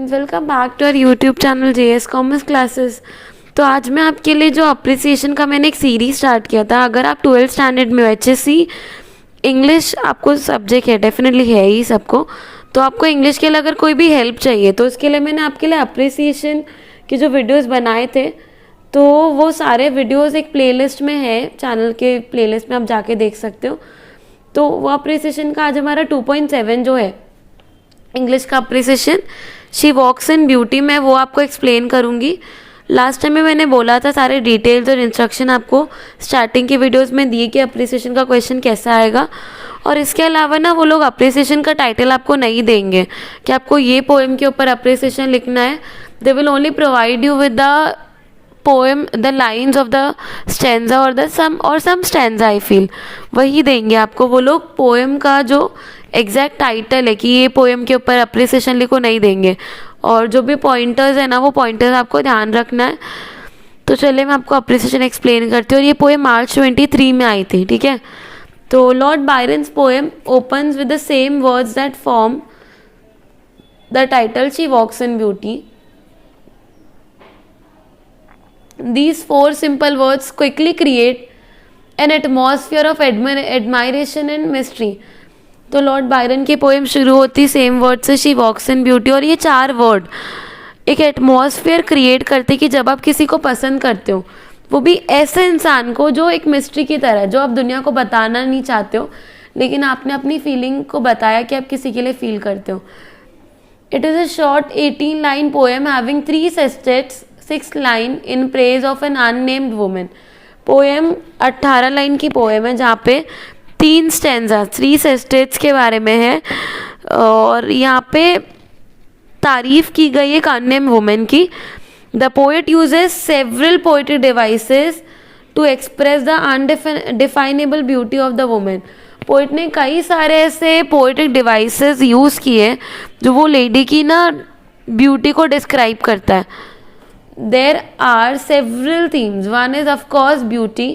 Friends, welcome back to our YouTube channel JS commerce classes. तो आज मैं आपके लिए जो अप्रिसिएशन का मैंने एक सीरीज स्टार्ट किया था, अगर आप 12th स्टैंडर्ड में HSC इंग्लिश आपको सब्जेक्ट है, डेफिनेटली है ही सबको, तो आपको इंग्लिश के लिए अगर कोई भी हेल्प चाहिए तो उसके लिए मैंने आपके लिए अप्रिसिएशन के जो वीडियोज़ बनाए थे, तो वो सारे वीडियोज़ एक प्लेलिस्ट में है, चैनल के प्लेलिस्ट में आप जाके देख सकते हो। तो वो अप्रिसिएशन का आज हमारा 2.7 जो है इंग्लिश का appreciation, she walks in beauty, मैं वो आपको एक्सप्लेन करूँगी। लास्ट टाइम में मैंने बोला था सारे डिटेल्स और इंस्ट्रक्शन आपको स्टार्टिंग की वीडियोस में दिए कि अप्रिसिएशन का क्वेश्चन कैसा आएगा। और इसके अलावा ना वो लोग अप्रिसिएशन का टाइटल आपको नहीं देंगे कि आपको ये पोएम के ऊपर अप्रिसिएशन लिखना है। They will only provide you with the poem, the lines of the stanza और the some stanza, I feel वही देंगे आपको वो लोग। पोएम का जो एग्जैक्ट टाइटल है कि ये पोएम के ऊपर अप्रिसिएशन लिखो नहीं देंगे। और जो भी पॉइंटर्स है ना, वो पॉइंटर्स आपको ध्यान रखना है। तो चलिए मैं आपको अप्रिसिएशन एक्सप्लेन करती हूँ। और ये पोएम मार्च 23 में आई थी, ठीक है। तो Lord Byron's poem opens with the same words that form the title she walks in beauty. These four simple words quickly create an atmosphere of admiration and mystery. तो लॉर्ड बायरन की poem शुरू होती same word से, she walks in beauty, और ये 4 word एक atmosphere create करते कि जब आप किसी को पसंद करते हो, वो भी ऐसे इंसान को जो एक मिस्ट्री की तरह, जो आप दुनिया को बताना नहीं चाहते हो लेकिन आपने अपनी फीलिंग को बताया कि आप किसी के लिए फील करते हो। It is a short 18 line poem having 3 sestets, 6 line in praise of an unnamed women. Poem 18 line की पोएम है जहाँ पे 3 स्टैंजा, 3 सेस्टेट्स के बारे में है, और यहाँ पे तारीफ की गई एक अननेम्ड वुमेन की। The poet uses several poetic devices to express the undefinable beauty of the women. Poet ने कई सारे ऐसे पोएटिक डिवाइसेस यूज़ किए जो वो लेडी की ना ब्यूटी को डिस्क्राइब करता है। There are several themes. One is of course beauty.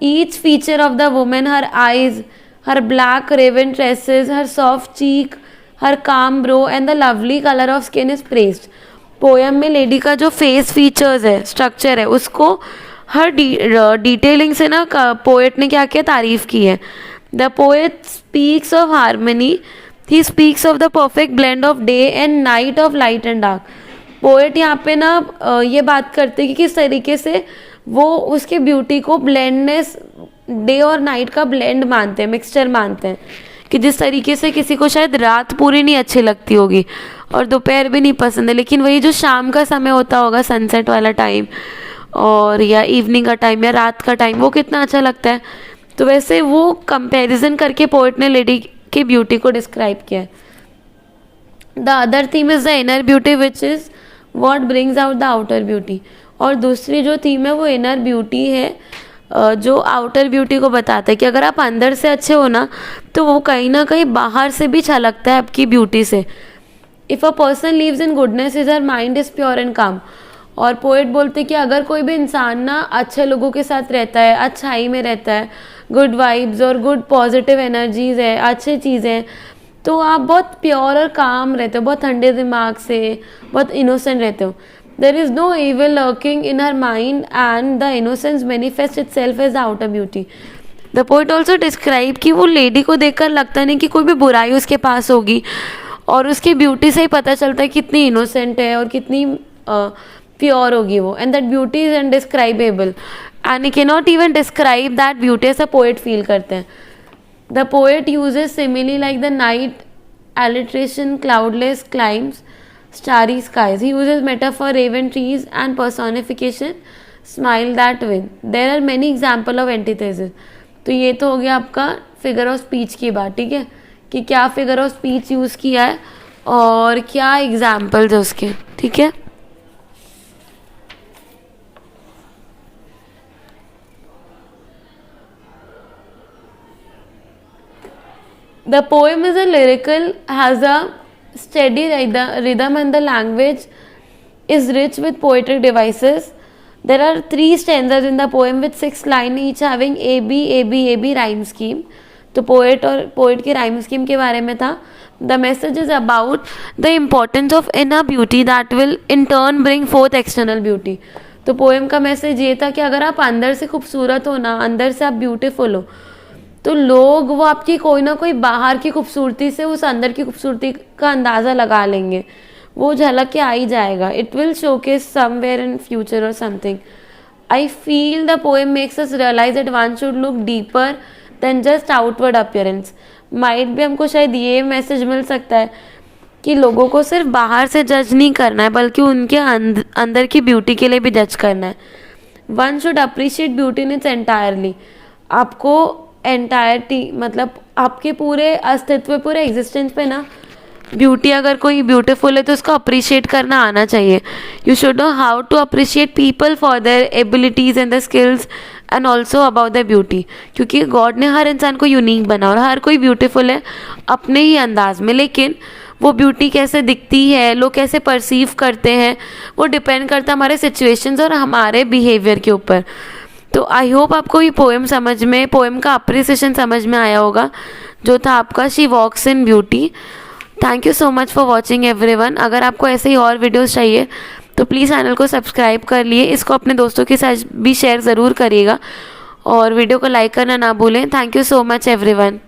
Each feature of the woman, her eyes, her black raven tresses, her soft cheek, her calm brow and the lovely color of skin is praised. Poem में lady का जो face features है, structure है, उसको हर detailing से ना poet ने क्या किया, तारीफ की है। The poet speaks of harmony, he speaks of the perfect blend of day and night, of light and dark. Poet यहाँ पे ना ये बात करते कि किस तरीके से वो उसके ब्यूटी को ब्लेंडनेस, डे और नाइट का ब्लेंड मानते हैं, मिक्सचर मानते हैं, कि जिस तरीके से किसी को शायद रात पूरी नहीं अच्छी लगती होगी और दोपहर भी नहीं पसंद है, लेकिन वही जो शाम का समय होता होगा, सनसेट वाला टाइम और या इवनिंग का टाइम या रात का टाइम, वो कितना अच्छा लगता है। तो वैसे वो कंपैरिजन करके पोएट ने लेडी की ब्यूटी को डिस्क्राइब किया है। The other theme is the inner beauty which is what brings out the outer beauty. और दूसरी जो थीम है वो इनर ब्यूटी है, जो आउटर ब्यूटी को बताता है कि अगर आप अंदर से अच्छे हो ना, तो वो कहीं ना कहीं बाहर से भी छलकता है आपकी ब्यूटी से। If a person lives in goodness is her mind is pure and calm. और पोएट बोलते कि अगर कोई भी इंसान ना अच्छे लोगों के साथ रहता है, अच्छाई में रहता है, गुड वाइब्स और गुड पॉजिटिव एनर्जीज है, अच्छी चीज़ें, तो आप बहुत प्योर और काम रहते हो, बहुत ठंडे दिमाग से, बहुत इनोसेंट रहते हो। There is no evil lurking in her mind and the innocence manifest itself as the outer beauty. The poet also describe कि वो लेडी को देखकर लगता नहीं कि कोई भी बुराई उसके पास होगी, और उसकी ब्यूटी से ही पता चलता है कितनी इनोसेंट है और कितनी प्योर होगी वो। And that beauty is indescribable and you can not even describe that beauty, ऐसा पोएट फील करते हैं। The poet uses simile like the night, alliteration, cloudless climes, starry skies. He uses metaphor, raven trees and personification, smile that win. There are many example of antithesis. तो ये तो हो गया आपका figure of speech की बात, ठीक है, कि क्या फिगर ऑफ स्पीच यूज़ किया है और क्या एग्जाम्पल्स है उसके, ठीक है। The poem is a lyrical, has a steady rhythm and the language is rich with poetic devices. There are 3 stanzas in the poem with 6 lines each having AB, AB, AB rhyme scheme. तो poet की rhyme scheme के बारे में था, the message is about the importance of inner beauty that will in turn bring fourth external beauty. तो poem का message ये था कि अगर आप अंदर से खूबसूरत हो ना, अंदर से आप ब्यूटीफुल हो, तो लोग वो आपकी कोई ना कोई बाहर की खूबसूरती से उस अंदर की खूबसूरती का अंदाज़ा लगा लेंगे, वो झलक के आ ही जाएगा। It will showcase somewhere in future और something. I feel the poem makes us realise that one should look deeper than just outward appearance. Might भी हमको शायद ये मैसेज मिल सकता है कि लोगों को सिर्फ बाहर से जज नहीं करना है, बल्कि उनके अंदर की ब्यूटी के लिए भी जज करना है। One should appreciate beauty in its entirely. आपको एंटायरटी मतलब आपके पूरे अस्तित्व, पूरे एग्जिस्टेंस पे ना ब्यूटी, अगर कोई ब्यूटीफुल है तो उसको अप्रिशिएट करना आना चाहिए। You should know how to appreciate people for their abilities and the skills and also about the beauty, क्योंकि गॉड ने हर इंसान को यूनिक बना और हर कोई ब्यूटीफुल है अपने ही अंदाज में, लेकिन वो ब्यूटी कैसे दिखती है, लोग कैसे परसीव करते हैं, वो डिपेंड करता है हमारे सिचुएशंस और हमारे बिहेवियर के ऊपर। तो आई होप आपको ये पोएम का अप्रिसिएशन समझ में आया होगा, जो था आपका she walks in beauty. Thank you so much for watching everyone. अगर आपको ऐसे ही और वीडियोस चाहिए तो प्लीज़ चैनल को सब्सक्राइब कर लिए, इसको अपने दोस्तों के साथ भी शेयर ज़रूर करिएगा और वीडियो को लाइक करना ना भूलें। Thank you so much everyone.